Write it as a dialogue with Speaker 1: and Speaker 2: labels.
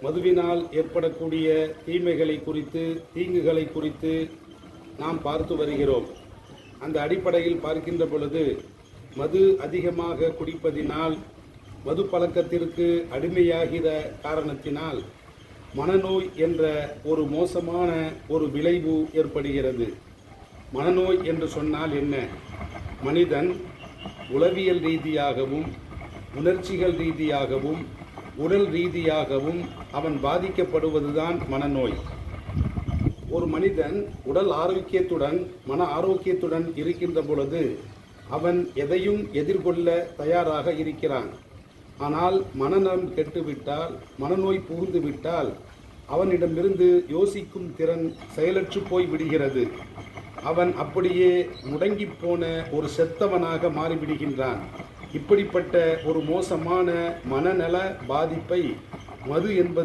Speaker 1: மதுவினால் ஏற்படக்கூடிய தீமைகளை குறித்து, தீங்குகளை குறித்து நாம் பார்த்து வருகிறோம். அந்த அடிப்படையில் பார்க்கின்ற பொழுது, மது அதிகமாக குடிப்பதினால், மது பழக்கத்திற்கு அடிமையாகிற காரணத்தினால் மனநோய் என்ற ஒரு மோசமான ஒரு விளைவு ஏற்படுகிறது. மனநோய் என்று சொன்னால் என்ன? மனிதன் உளவியல் ரீதியாகவும், உணர்ச்சிகள் ரீதியாகவும், உடல் ரீதியாகவும் அவன் பாதிக்கப்படுவதுதான் மனநோய். ஒரு மனிதன் உடல் ஆரோக்கியத்துடன், மன ஆரோக்கியத்துடன் இருக்கின்ற பொழுது அவன் எதையும் எதிர்கொள்ள தயாராக இருக்கிறான். ஆனால் மனநலம் கெட்டுவிட்டால், மனநோய் புகுந்துவிட்டால் அவனிடமிருந்து யோசிக்கும் திறன் செயலற்று போய் விடுகிறது. அவன் அப்படியே முடங்கி போன ஒரு செத்தவனாக மாறிவிடுகின்றான். இப்படிப்பட்ட ஒரு மோசமான மனநல பாதிப்பை மது என்பது